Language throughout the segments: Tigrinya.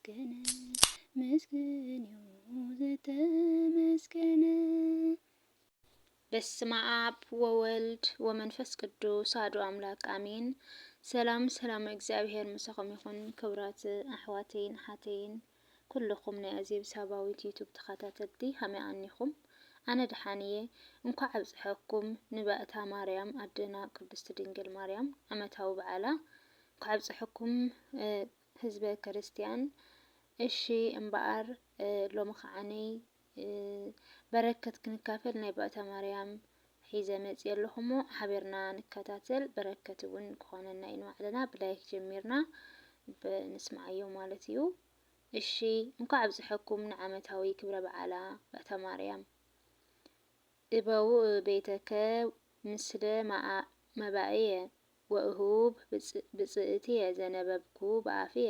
ተመስገነ ምስግን ዘተመስገነ። በስመ አብ ወወልድ ወመንፈስ ቅዱስ አሐዱ አምላክ አሜን። ሰላም እግዚአብሔር ምሳኹም ይኹን። ክብራት ኣሕዋተይን ሓተይን ኩልኩም ናይ ኣዝየ ሳባዊት ዩቱብ ተኸታተልቲ ከመይ ኣኒኹም? ኣነ ደሓንየ። እንኳዕ ኣብፅሐኩም ንባእታ ማርያም ኣደና ቅድስቲ ድንግል ማርያም ዓመታዊ በዓላ እንኳዕ ኣብፅሐኩም ህዝበ ክርስቲያን። እሺ እምበኣር ሎሚ ከዓነይ በረከት ክንካፈል ናይ ባእታ ማርያም ሒዘ መፅእ ኣለኹሞ ሓቢርና ንከታተል። በረከት እውን ክኾነና ኢና ባዕልና ብላይክ ጀሚርና ንስማዓዮ ማለት እዩ። እሺ እንኳዕ ኣብፅሐኩም ንዓመታዊ ክብረ በዓላ ባእታ ማርያም። እበውእ ቤተከ ምስለ መባእየ ወእሁብ ብፅእትየ ዘነበብኩ በኣፍየ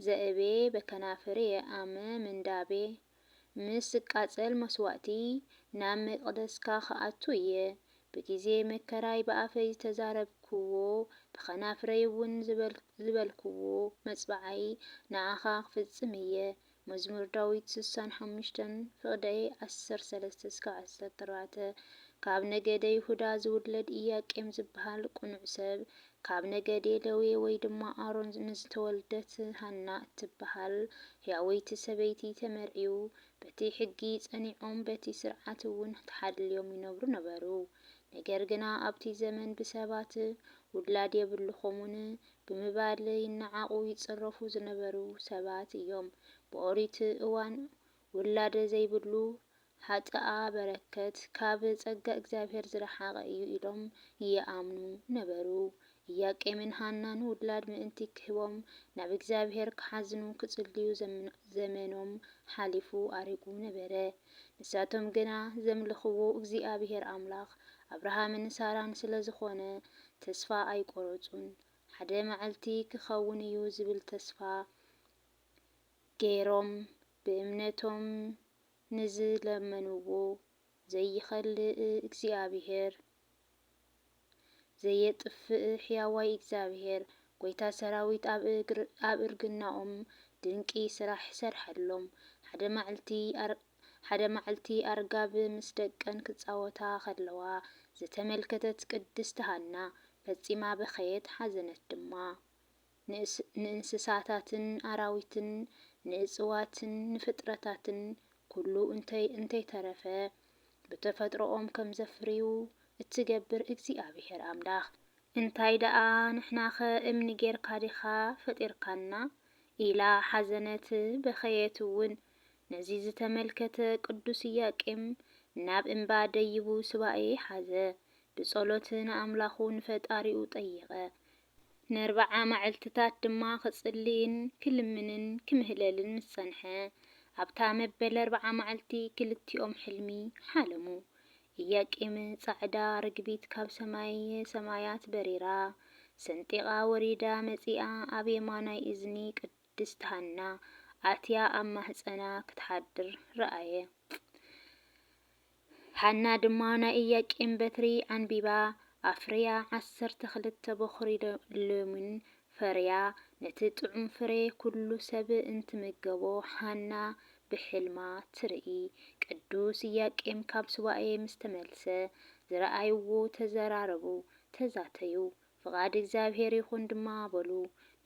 ዘእቤ በከናፍርየ ኣመ ምንዳቤ ምስ ቃጸል መስዋእቲ ናብ መቅደስካ ከኣቱ እየ ብጊዜ መከራይ በኣፈይ ተዛረብክዎ ብከናፍረይ እውን ዝበልክዎ መጽባዓይ ንኣኻ ክፍጽም እየ። መዝሙር ዳዊት 65 ፍቅደይ 13-14 ካብ ነገደ ይሁዳ ዝውለድ ኢያቄም ዝበሃል ቁኑዕ ሰብ ካብ ነገደ ሌዊ ወይ ድማ ኣሮን ንዝተወልደት ሃና እትበሃል ሕያወይቲ ሰበይቲ ተመርዒዩ በቲ ሕጊ ጸኒዖም በቲ ስርዓት እውን ተሓልዮም ይነብሩ ነበሩ። ነገር ግና ኣብቲ ዘመን ብሰባት ውላድ የብልኹምን ብምባል ይነዓቁ ይጽረፉ ዝነበሩ ሰባት እዮም። ብኦሪት እዋን ውላድ ዘይብሉ ሓጥኣ በረከት ካብ ጸጋ እግዚአብሔር ዝረሓቐ እዩ ኢሎም ይኣምኑ ነበሩ። ኢያቄምን ሃናን ውላድ ምእንቲ ክህቦም ናብ እግዚአብሔር ክሓዝኑ ክጽልዩ ዘመኖም ሓሊፉ ኣሪጉ ነበረ። ንሳቶም ግና ዘምልኽዎ እግዚአብሔር ኣምላኽ አብርሃምን ሳራን ስለ ዝኾነ ተስፋ ኣይቆረጹን። ሓደ መዓልቲ ክኸውን እዩ ዝብል ተስፋ ገይሮም ብእምነቶም ንዝለመንዎ ዘይኸልእ እግዚአብሔር ዘየጥፍእ ሕያዋይ እግዚአብሔር ጎይታ ሰራዊት ኣብ እርግናኦም ድንቂ ስራሕ ሰርሐሎም። ሓደ መዓልቲ ኣርጋብ ምስ ደቀን ክጻወታ ከለዋ ዝተመልከተት ቅድስቲ ሃና ፈጺማ በኸየት ሓዘነት ድማ። ንእንስሳታትን ኣራዊትን ንእጽዋትን ንፍጥረታትን ኩሉ እንተይተረፈ ብተፈጥሮኦም ከም ዘፍርዩ እትገብር እግዚአብሔር ኣምላኽ እንታይ ደኣ ንሕናኸ እምኒ ጌርካ ዲኻ ፈጢርካና ኢላ ሓዘነት በኸየት እውን። ነዚ ዝተመልከተ ቅዱስ ኢያቄም ናብ እምባ ደይቡ ስባኤ ሓዘ። ብጸሎት ንኣምላኹ ንፈጣሪኡ ጠየቐ። ን40 መዓልትታት ድማ ክጽልይን ክልምንን ክምህለልን ምስ ጸንሐ ኣብታ መበል 40 መዓልቲ ክልቲኦም ሕልሚ ሓለሙ። ኢያቄም ጻዕዳ ርግቢት ካብ ሰማያት በሪራ ሰንጢቃ ወሪዳ መጺኣ ኣብ የማናይ እዝኒ ቅድስቲ ሃና ኣትያ ኣብ ማህፀና ክትሓድር ረኣየ። ሃና ድማ ናይ ኢያቄም በትሪ ዓንቢባ ኣፍርያ 12 በኹሪ ለሚን ፈርያ ነቲ ጥዑም ፍሬ ኩሉ ሰብ እንትምገቦ ሃና ብሕልማ ትርኢ። ቅዱስ ኢያቄም ካብ ሱባኤ ምስ ተመልሰ ዝረኣይዎ ተዘራረቡ ተዛተዩ። ፍቃድ እግዚአብሔር ይኹን ድማ በሉ።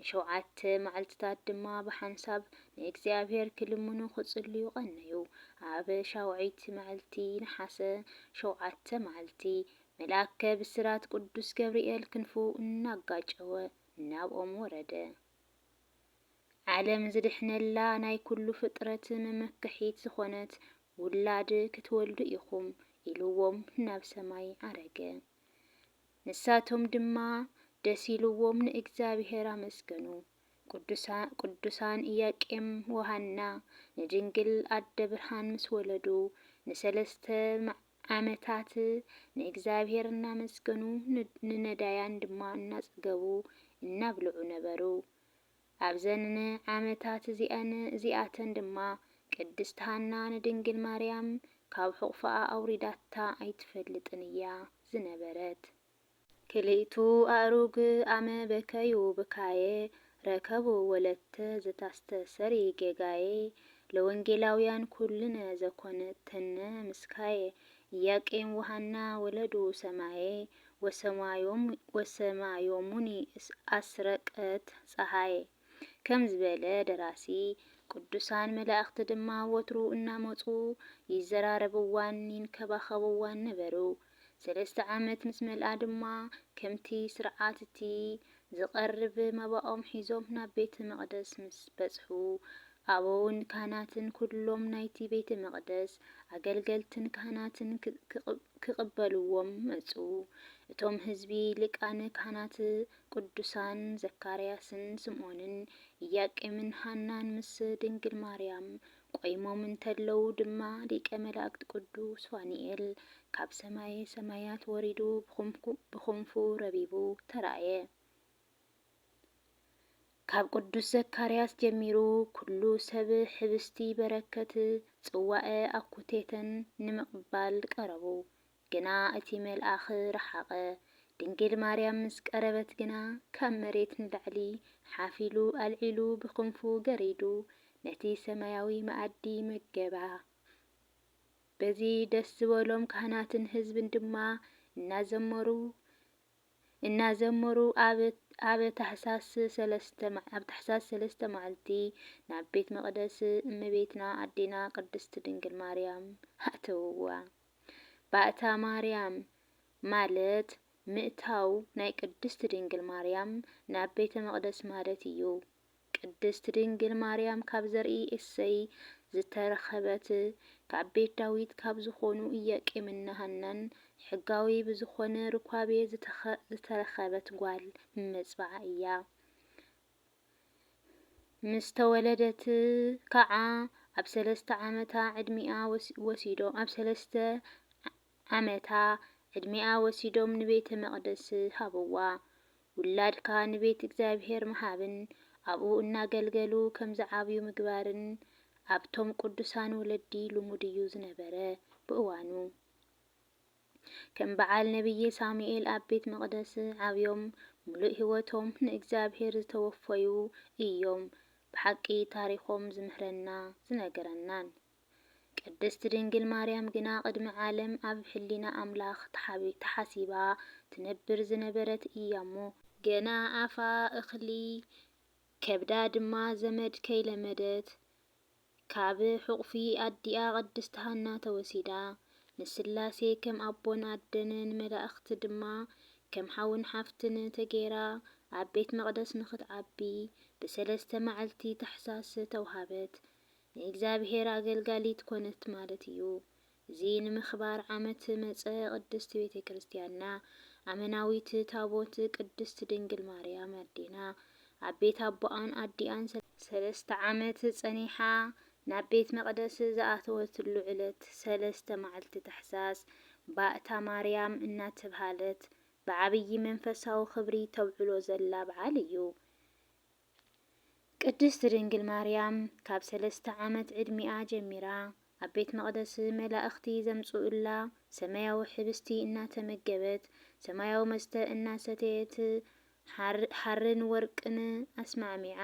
ን7 መዓልትታት ድማ ብሓንሳብ ንእግዚአብሔር ክልምኑ ክጽልዩ ቀነዩ። ኣብ 7ይቲ መዓልቲ ነሓሰ 7 መዓልቲ መልአከ ብስራት ቅዱስ ገብርኤል ክንፉ እናጋጨወ ናብኦም ወረደ። ዓለም ዝድሕነላ ናይ ኩሉ ፍጥረት መመክሒት ዝኾነት ውላድ ክትወልዱ ኢኹም ኢልዎም ናብ ሰማይ ዓረገ። ንሳቶም ድማ ደስ ኢልዎም ንእግዚአብሔር ኣመስገኑ። ቅዱሳን ኢያቄም ወሃና ንድንግል ኣደ ብርሃን ምስ ወለዱ ን3 ዓመታት ንእግዚአብሔር እናመስገኑ ንነዳያን ድማ እናጸገቡ እናብልዑ ነበሩ። ኣብዘን ዓመታት እዚኣተን ድማ ቅድስቲ ሃና ንድንግል ማርያም ካብ ሕቑፋኣ ኣውሪዳታ ኣይትፈልጥን እያ ዝነበረት። ክልኤቱ ኣእሩግ ኣመ በከዩ ብካየ ረከቡ ወለተ ዘታስተሰሪ ጌጋዬ ለወንጌላውያን ኩልነ ዘኮነተነ ምስካዬ ኢያቄም ወሐና ወለዱ ሰማዬ ወሰማዮሙኒ አስረቀት ፀሐዬ ከም ዝበለ ደራሲ ቅዱሳን መላእክቲ ድማ ወትሩ እናመፁ ይዘራረብዋን ይንከባኸብዋን ነበሩ። 3 ዓመት ምስ መልኣ ድማ ከምቲ ስርዓት እቲ ዝቐርብ መባኦም ሒዞም ናብ ቤተ መቕደስ ምስ በጽሑ ኣበውን ካህናትን ኩሎም ናይቲ ቤተ መቕደስ ኣገልገልትን ካህናትን ክቕበልዎም መጹ። እቶም ህዝቢ ሊቃነ ካህናት ቅዱሳን ዘካርያስን ስምዖንን ኢያቄምን ሃናን ምስ ድንግል ማርያም ቆይሞም እንተለዉ ድማ ሊቀ መላእክት ቅዱስ ፋኑኤል ካብ ሰማየ ሰማያት ወሪዱ ብኽንፉ ረቢቡ ተራእየ። ካብ ቅዱስ ዘካርያስ ጀሚሩ ኩሉ ሰብ ሕብስቲ በረከት ጽዋኤ ኣኩቴተን ንምቕባል ቀረቡ። ግና እቲ መልኣኽ ረሓቐ። ድንግል ማርያም ምስ ቀረበት ግና ካብ መሬት ንላዕሊ ሓፊሉ ኣልዒሉ ብኽንፉ ገሪዱ ነቲ ሰማያዊ መኣዲ መገባ። በዚ ደስ ዝበሎም ካህናትን ህዝብን ድማ እናዘመሩ ኣብ ታሕሳስ 3 መዓልቲ ናብ ቤት መቕደስ እመቤትና ኣዴና ቅድስት ድንግል ማርያም ኣተውዋ። ባእታ ማርያም ማለት ምእታው ናይ ቅድስት ድንግል ማርያም ናብ ቤተ መቕደስ ማለት እዩ። ቅድስት ድንግል ማርያም ካብ ዘርኢ እሰይ ዝተረኸበት ካብ ቤት ዳዊት ካብ ዝኾኑ ኢያቄምና ሃናን ሕጋዊ ብዝኾነ ርኳቤ ዝተረኸበት ጓል መጽባዓ እያ። ምስ ተወለደት ከዓ ኣብ 3 ዓመታ ዕድሚኣ ወሲዶም ንቤተ መቕደስ ሃብዋ። ውላድካ ንቤት እግዚአብሔር መሃብን ኣብኡ እናገልገሉ ከም ዝዓብዩ ምግባርን ኣብቶም ቅዱሳን ወለዲ ልሙድ እዩ ዝነበረ ብእዋኑ። ከም በዓል ነቢይ ሳሙኤል ኣብ ቤት መቕደስ ዓብዮም ሙሉእ ህይወቶም ንእግዚአብሔር ዝተወፈዩ እዮም ብሓቂ ታሪኾም ዝምህረና ዝነገረናን። ቅድስት ድንግል ማርያም ግና ቅድሚ ዓለም ኣብ ሕሊና ኣምላኽ ተሓሲባ ትነብር ዝነበረት እያ እሞ ገና ኣፋ እኽሊ ከብዳ ድማ ዘመድ ከይለመደት ካብ ሕቑፊ ኣዲኣ ቅድስት ሃና ተወሲዳ ንስላሴ ከም ኣቦን ኣደን ንመላእኽቲ ድማ ከም ሓውን ሓፍትን ተገይራ ኣብ ቤት መቕደስ ንኽትዓቢ ብ3 መዓልቲ ታሕሳስ ተውሃበት። ንእግዚአብሔር ኣገልጋሊት ኮነት ማለት እዩ። እዚ ንምኽባር ዓመት መጸ ቅድስት ቤተ ክርስቲያንና ኣመናዊት ታቦት ቅድስት ድንግል ማርያም ኣዴና ኣብ ቤት ኣቦኣን ኣዲኣን 3 ዓመት ጸኒሓ ናብ ቤት መቕደስ ዝኣተወትሉ ዕለት 3 መዓልቲ ታሕሳስ ባእታ ማርያም እናተባህለት ብዓብይ መንፈሳዊ ክብሪ ተውዕሎ ዘላ በዓል እዩ። ቅድስት ድንግል ማርያም ካብ 3 ዓመት ዕድሚኣ ጀሚራ ኣብ ቤት መቕደስ መላእኽቲ ዘምጽኡላ ሰማያዊ ሕብስቲ እናተመገበት ሰማያዊ መስተ እናሰተየት ሓርን ወርቅን ኣስማዕሚዓ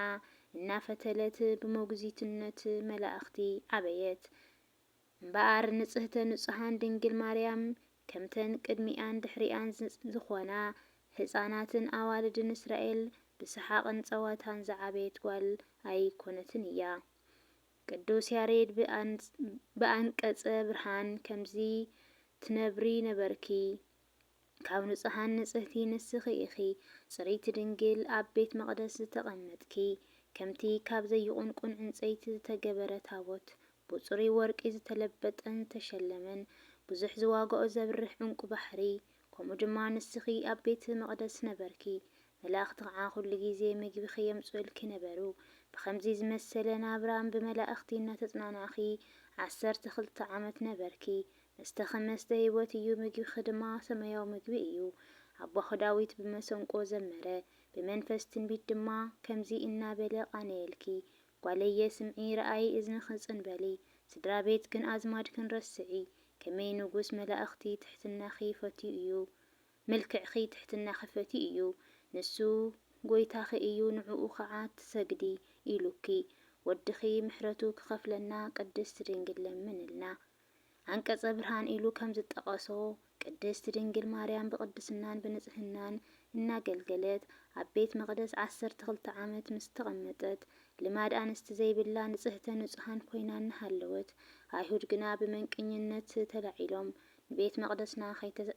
እናፈተለት ብሞግዚትነት መላእኽቲ ዓበየት። እምበኣር ንጽህተ ንጹሃን ድንግል ማርያም ከምተን ቅድሚኣን ድሕሪኣን ዝኾና ህፃናትን ኣዋልድን እስራኤል ብሰሓቕን ጸወታን ዝዓበየት ጓል ኣይኮነትን እያ። ቅዱስ ያሬድ ብኣንቀጸ ብርሃን ከምዚ ትነብሪ ነበርኪ ካብ ንጹሃን ንጽህቲ ንስኺ ኢኺ ጽሪት ድንግል ኣብ ቤት መቕደስ ዝተቐመጥኪ ከምቲ ካብ ዘይቁንቁን ዕንፀይቲ ዝተገበረ ታቦት ብጽሩይ ወርቂ ዝተለበጠን ዝተሸለመን ብዙሕ ዝዋግኦ ዘብርሕ ዕንቁ ባሕሪ ከምኡ ድማ ንስኺ ኣብ ቤት መቕደስ ነበርኪ። መላእኽቲ ከዓ ኩሉ ግዜ ምግቢ የምጽኡልኪ ነበሩ። ብኸምዚ ዝመሰለ ናብራን ብመላእኽቲ እናተጽናናኺ 12 ዓመት ነበርኪ። መስተኺ መስተ ህይወት እዩ፣ ምግቢኺ ድማ ሰማያዊ ምግቢ እዩ። ኣቦኻ ዳዊት ብመሰንቆ ዘመረ፣ ብመንፈስ ትንቢት ድማ ከምዚ እናበለ ቃነየልኪ። ጓለየ ስምዒ ረኣይ እዝንኺ ጽንበሊ፣ ስድራ ቤት ግን ኣዝማድክን ረስዒ። ከመይ ንጉስ መላእኽቲ ትሕትናኺ ፈትዩ እዩ፣ መልክዕኺ ትሕትናኺ ፈትዩ እዩ። ንሱ ጎይታኺ እዩ ንዕኡ ከዓ ትሰግዲ ኢሉኪ ወድኺ ምሕረቱ ክኸፍለና ቅድስት ድንግል ለምንልና። አንቀጸ ብርሃን ኢሉ ከም ዝጠቐሶ ቅድስት ድንግል ማርያም ብቅድስናን ብንጽህናን እናገልገለት ኣብ ቤት መቅደስ 12 ዓመት ምስ ተቐመጠት ልማድ አንስቲ ዘይብላ ንጽህተ ንጹሃን ኮይና እናሃለወት አይሁድ ግና ብመንቅኝነት ተላዒሎም ንቤት መቅደስና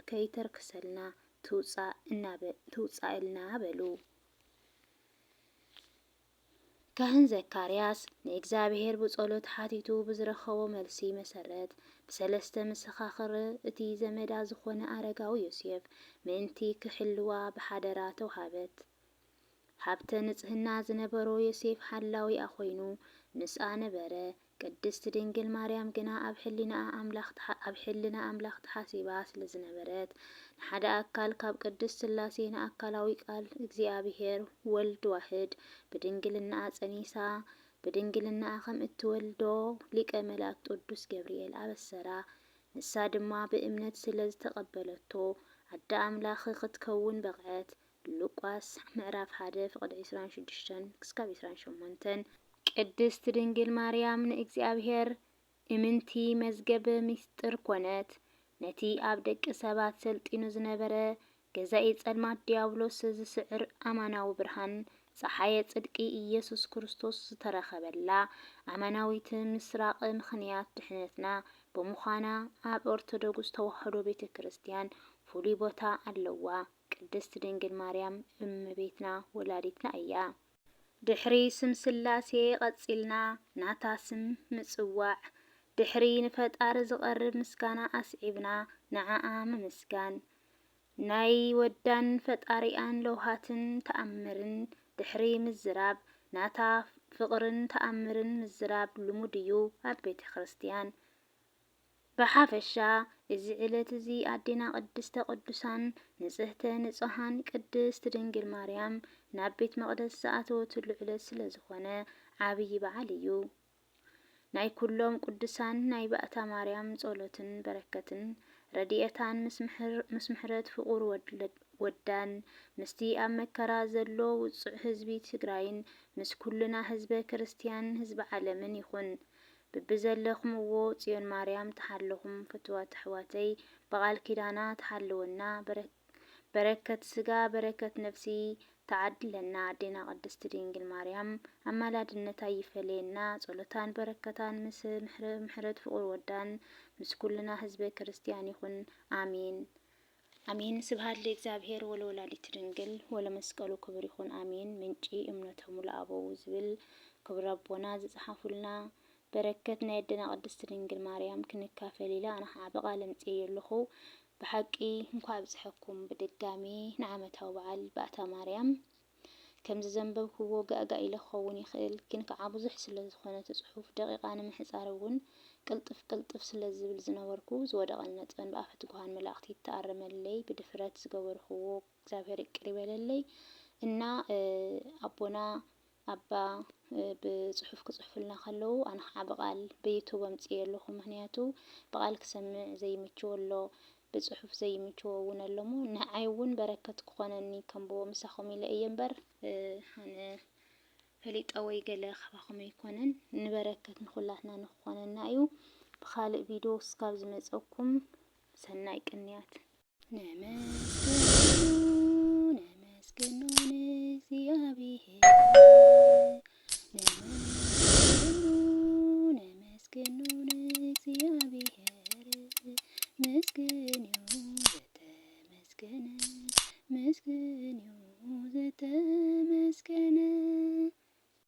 ከይተርክሰልና ትውፃእ ኢልና በሉ። ካህን ዘካርያስ ንእግዚአብሔር ብጸሎት ሓቲቱ ብዝረኸቦ መልሲ መሰረት ብሰለስተ መሰኻኽር እቲ ዘመዳ ዝኾነ አረጋዊ ዮሴፍ ምእንቲ ክሕልዋ ብሓደራ ተውሃበት። ሃብተ ንጽህና ዝነበሮ ዮሴፍ ሓላዊኣ ኮይኑ ምስኣ ነበረ። ቅድስት ድንግል ማርያም ግና ኣብ ሕሊና ኣምላኽ ተሓሲባ ስለ ዝነበረት ንሓደ ኣካል ካብ ቅድስት ሥላሴ ንኣካላዊ ቃል እግዚአብሔር ወልድ ዋሕድ ብድንግልናኣ ጸኒሳ ብድንግልናኣ ከም እትወልዶ ሊቀ መላእክት ቅዱስ ገብርኤል ኣበሰራ። ንሳ ድማ ብእምነት ስለ ዝተቐበለቶ ኣደ ኣምላኽ ክትከውን በቕዐት። ሉቃስ ምዕራፍ 1 ፍቅዲ 26-28 ቅድስት ድንግል ማርያም ንእግዚአብሔር እምንቲ መዝገበ ምስጢር ኮነት። ነቲ ኣብ ደቂ ሰባት ሰልጢኑ ዝነበረ ገዛኢ ጸልማት ዲያብሎስ ዝስዕር ኣማናዊ ብርሃን ፀሓየ ጽድቂ ኢየሱስ ክርስቶስ ዝተረኸበላ ኣማናዊት ምስራቅ ምኽንያት ድሕነትና ብምዃና ኣብ ኦርቶዶክስ ተዋህዶ ቤተ ክርስቲያን ፍሉይ ቦታ ኣለዋ። ቅድስት ድንግል ማርያም እመቤትና ወላዲትና እያ። ድሕሪ ስም ስላሴ ቀጺልና ናታ ስም ምጽዋዕ ድሕሪ ንፈጣሪ ዝቐርብ ምስጋና ኣስዒብና ንዓኣ ምምስጋን ናይ ወዳን ፈጣሪኣን ለውሃትን ተኣምርን ድሕሪ ምዝራብ ናታ ፍቕርን ተኣምርን ምዝራብ ልሙድ እዩ ኣብ ቤተ ክርስቲያን። ብሓፈሻ እዚ ዕለት እዚ ኣዴና ቅድስተ ቅዱሳን ንጽህተ ንጹሃን ቅድስት ድንግል ማርያም ናብ ቤት መቅደስ ዝኣተወትሉ ዕለት ስለ ዝኾነ ዓብይ በዓል እዩ። ናይ ኩሎም ቅዱሳን ናይ ባእታ ማርያም ጸሎትን በረከትን ረድኤታን ምስ ምሕረት ፍቁር ወዳን ምስቲ ኣብ መከራ ዘሎ ውፁእ ህዝቢ ትግራይን ምስ ኩልና ህዝበ ክርስቲያን ህዝቢ ዓለምን ይኹን። ብብዘለኹምዎ ጽዮን ማርያም ተሓለኹም ፍትዋት ኣሕዋተይ በቓል ኪዳና ተሓልወና በረከት ስጋ በረከት ነፍሲ ተዓድለና። ኣዴና ቅድስት ድንግል ማርያም ኣማላድነታ ይፈለየና። ጸሎታን በረከታን ምስ ምሕረት ፍቁር ወዳን ምስ ኩልና ህዝበ ክርስቲያን ይኹን አሜን አሜን። ስብሐት ለእግዚአብሔር ወለወላዲቱ ድንግል ወለመስቀሉ ክብር ይኹን አሜን። ምንጪ እምነቶሙ ለአበው ዝብል ክብረ አቦና ዝጽሓፉልና በረከት ናይ ኣዴና ቅድስት ድንግል ማርያም ክንካፈል ኢላ ኣነ ከዓ በቓለ ምጽእ ኣለኹ። ብሓቂ እንኳዕ ብጽሐኩም ብድጋሚ ንዓመታዊ በዓል ባእታ ማርያም ከም ዘንበብክዎ ጋእጋእ ኢለ ክኸውን ይኽእል፣ ግን ከዓ ብዙሕ ስለ ዝኾነ ጽሑፍ ደቂቓ ንምሕጻር እውን ቅልጥፍ ስለ ዝብል ዝነበርኩ ዝወደቐ ነጥበን ብኣፈ ትጉሃን መላእኽቲ ተኣረመለይ ብድፍረት ዝገበርክዎ እግዚአብሔር ይቅር ይበለለይ እና ኣቦና ኣባ ብጽሑፍ ክጽሕፉልና ከለዉ ኣነ ከዓ በቓል ብዩቱብ ኣምጽእ ኣለኹ። ምክንያቱ በቓል ክሰምዕ ዘይምችዎ ኣሎ፣ ብጽሑፍ ዘይምችዎ እውን ኣለሞ። ንዓይ እውን በረከት ክኾነኒ ከምብዎ ምሳኹም ኢለ እየ እምበር ኣነ ፈሊጠ ወይ ገለ ካባኹም ኣይኮነን። ንበረከት ንኹላትና ንክኾነና እዩ። ብኻልእ ቪድዮ እስካብ ዝመፀኩም ሰናይ ቅንያት ነመስግኑ እግዚአብሔር